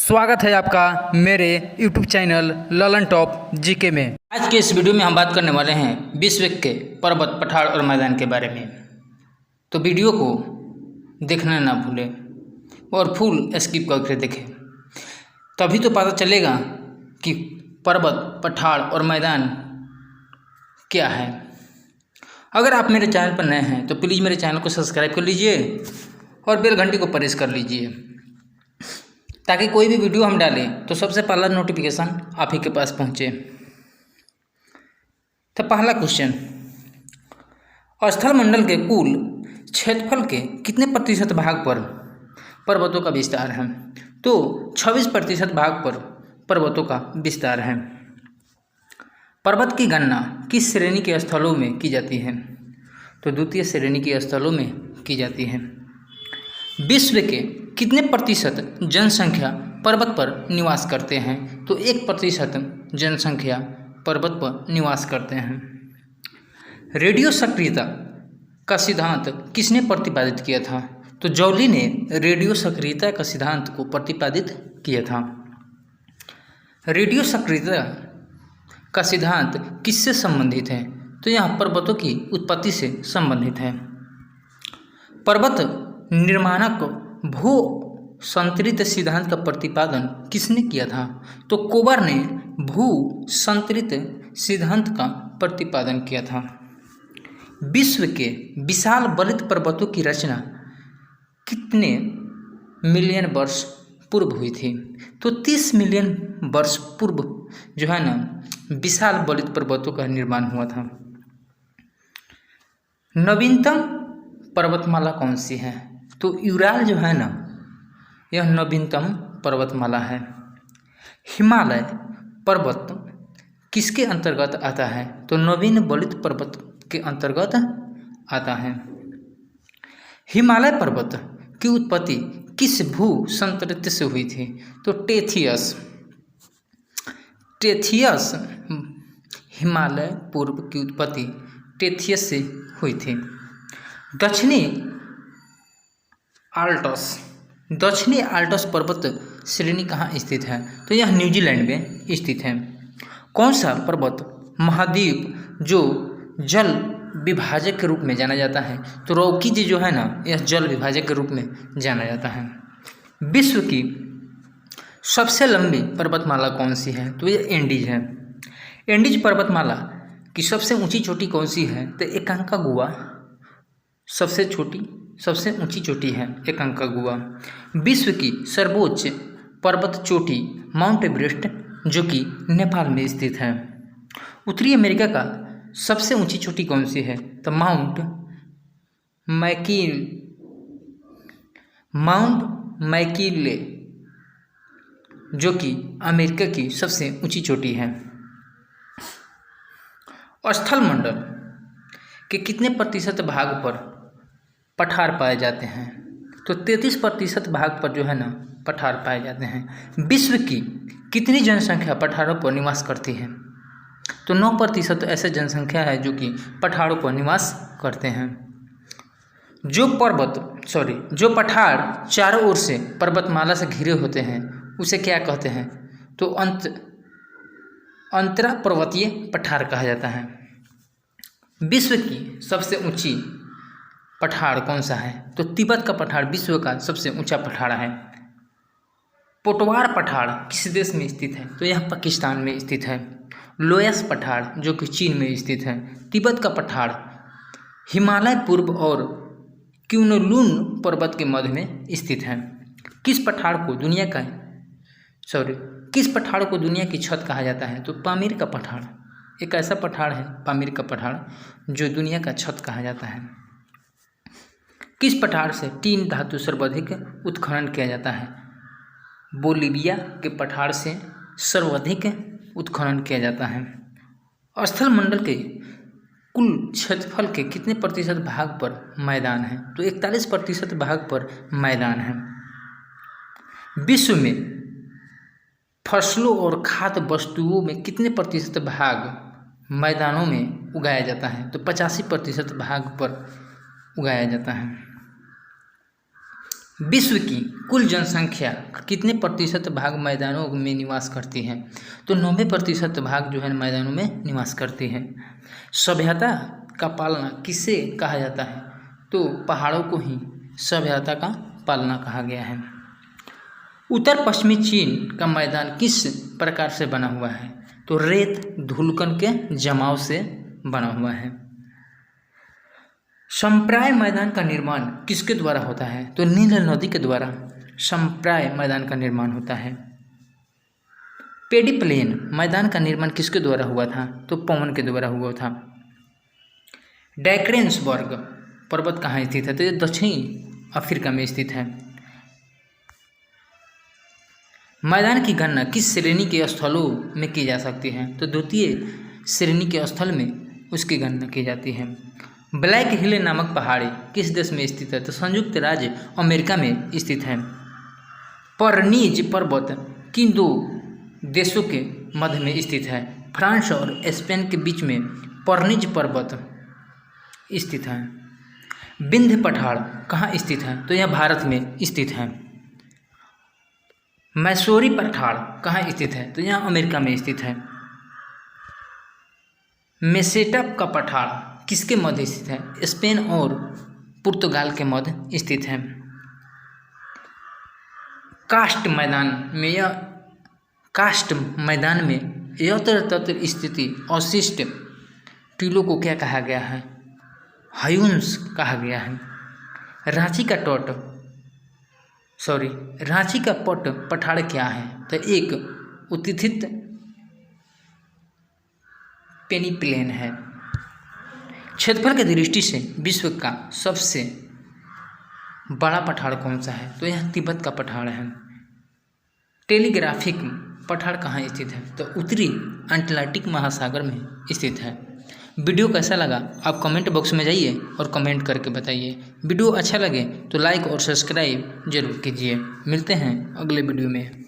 स्वागत है आपका मेरे YouTube channel Lalan top GK में। आज के इस वीडियो में हम बात करने वाले हैं विश्व के पर्वत, पठार और मैदान के बारे में। तो वीडियो को देखना ना भूलें और फुल स्किप करके देखें, तभी तो पता चलेगा कि पर्वत, पठार और मैदान क्या है। अगर आप मेरे चैनल पर नए हैं तो प्लीज़ मेरे चैनल को सब्सक्राइब कर लीजिए और बेल घंटी को प्रेस कर लीजिए, ताकि कोई भी वीडियो हम डालें तो सबसे पहला नोटिफिकेशन आप ही के पास पहुंचे। तो पहला क्वेश्चन, स्थलमंडल के कुल क्षेत्रफल के कितने प्रतिशत भाग पर पर्वतों का विस्तार है? तो 26% भाग पर पर्वतों का विस्तार है। पर्वत की गणना किस श्रेणी के स्थलों में की जाती है? तो द्वितीय श्रेणी के स्थलों में की जाती है। विश्व के कितने प्रतिशत जनसंख्या पर्वत पर निवास करते हैं? तो 1% जनसंख्या पर्वत पर निवास करते हैं। रेडियो सक्रियता का सिद्धांत किसने प्रतिपादित किया था? तो जॉली ने रेडियो सक्रियता का सिद्धांत को प्रतिपादित किया था। रेडियो सक्रियता का सिद्धांत किससे संबंधित है? तो यहाँ पर्वतों की उत्पत्ति से संबंधित है। पर्वत निर्माणक भू संतरित सिद्धांत का प्रतिपादन किसने किया था? तो कोबर ने भू संतरित सिद्धांत का प्रतिपादन किया था। विश्व के विशाल बलित पर्वतों की रचना कितने मिलियन वर्ष पूर्व हुई थी? तो 30 मिलियन वर्ष पूर्व जो है ना विशाल बलित पर्वतों का निर्माण हुआ था। नवीनतम पर्वतमाला कौन सी है? तो यूराल जो है ना यह नवीनतम पर्वतमाला है। हिमालय पर्वत किसके अंतर्गत आता है? तो नवीन बलित पर्वत के अंतर्गत आता है। हिमालय पर्वत की उत्पत्ति किस भू संतरित से हुई थी? तो टेथियस हिमालय पूर्व की उत्पत्ति टेथियस से हुई थी। दक्षिणी आल्टस पर्वत श्रेणी कहाँ स्थित है? तो यह न्यूजीलैंड में स्थित है। कौन सा पर्वत महाद्वीप जो जल विभाजक के रूप में जाना जाता है? तो रॉकीज जो है ना यह जल विभाजक के रूप में जाना जाता है। विश्व की सबसे लंबी पर्वतमाला कौन सी है? तो यह एंडीज है। एंडीज पर्वतमाला की सबसे ऊंची चोटी कौन सी है? तो एकांकागुआ सबसे ऊंची चोटी है एकांकागुआ। विश्व की सर्वोच्च पर्वत चोटी माउंट एवरेस्ट जो कि नेपाल में स्थित है। उत्तरी अमेरिका का सबसे ऊंची चोटी कौन सी है? तो माउंट मैकिले जो कि अमेरिका की सबसे ऊंची चोटी है। स्थलमंडल के कितने प्रतिशत भाग पर पठार पाए जाते हैं? तो 33% भाग पर जो है ना पठार पाए जाते हैं। विश्व की कितनी जनसंख्या पठारों पर निवास करती है? तो 9% ऐसे जनसंख्या है जो कि पठारों पर निवास करते हैं। जो पठार चारों ओर से पर्वतमाला से घिरे होते हैं उसे क्या कहते हैं? तो अंतरा पर्वतीय पठार कहा जाता है। विश्व की सबसे ऊंची पठार कौन सा है? तो तिब्बत का पठार विश्व का सबसे ऊंचा पठार है। पोटवार पठार किस देश में स्थित है? तो यह पाकिस्तान में स्थित है। लोयस पठार जो कि चीन में स्थित है। तिब्बत का पठार हिमालय पूर्व और क्युनलुन पर्वत के मध्य में स्थित है। किस पठार को दुनिया की छत कहा जाता है? तो पामीर का पठार एक ऐसा पठार है, पामीर का पठार जो दुनिया का छत कहा जाता है। किस पठार से टीन धातु सर्वाधिक उत्खनन किया जाता है? बोलिविया के पठार से सर्वाधिक उत्खनन किया जाता है। स्थलमंडल के कुल क्षेत्रफल के कितने प्रतिशत भाग पर मैदान है? तो 41% भाग पर मैदान है। विश्व में फसलों और खाद्य वस्तुओं में कितने प्रतिशत भाग मैदानों में उगाया जाता है? तो 85% भाग पर उगाया जाता है। विश्व की कुल जनसंख्या कितने प्रतिशत भाग मैदानों में निवास करती है? तो 90% भाग जो है मैदानों में निवास करती है। सभ्यता का पालना किसे कहा जाता है? तो पहाड़ों को ही सभ्यता का पालना कहा गया है। उत्तर पश्चिमी चीन का मैदान किस प्रकार से बना हुआ है? तो रेत धूलकण के जमाव से बना हुआ है। संप्राय मैदान का निर्माण किसके द्वारा होता है? तो नील नदी के द्वारा संप्राय मैदान का निर्माण होता है। पेडी प्लेन मैदान का निर्माण किसके द्वारा हुआ था? तो पवन के द्वारा हुआ था। डैक्रेन्सबर्ग पर्वत कहाँ स्थित है? तो ये दक्षिणी अफ्रीका में स्थित है। मैदान की गणना किस श्रेणी के स्थलों में की जा सकती है? तो द्वितीय श्रेणी के स्थल में उसकी गणना की जाती है। ब्लैक हिल नामक पहाड़ी किस देश में स्थित है? तो संयुक्त राज्य अमेरिका में स्थित है। परनीज पर्वत किन दो देशों के मध्य में स्थित है? फ्रांस और स्पेन के बीच में परनीज पर्वत स्थित है। विंध्य पठार कहाँ स्थित है? तो यह भारत में स्थित है। मैसूरी पठार कहाँ स्थित है? तो यह अमेरिका में स्थित है। मेसेटा का पठार किसके मध्य स्थित है? स्पेन और पुर्तगाल के मध्य स्थित है। कास्ट मैदान में यत्र तत्र स्थिति अवशिष्ट टीलों को क्या कहा गया है? हयून्स कहा गया है। रांची का पठार क्या है? तो एक उत्थित पेनीप्लेन है। क्षेत्रफल की दृष्टि से विश्व का सबसे बड़ा पठार कौन सा है? तो यह तिब्बत का पठार है। टेलीग्राफिक पठार कहाँ स्थित है? तो उत्तरी अटलांटिक महासागर में स्थित है। वीडियो कैसा लगा आप कमेंट बॉक्स में जाइए और कमेंट करके बताइए। वीडियो अच्छा लगे तो लाइक और सब्सक्राइब जरूर कीजिए। मिलते हैं अगले वीडियो में।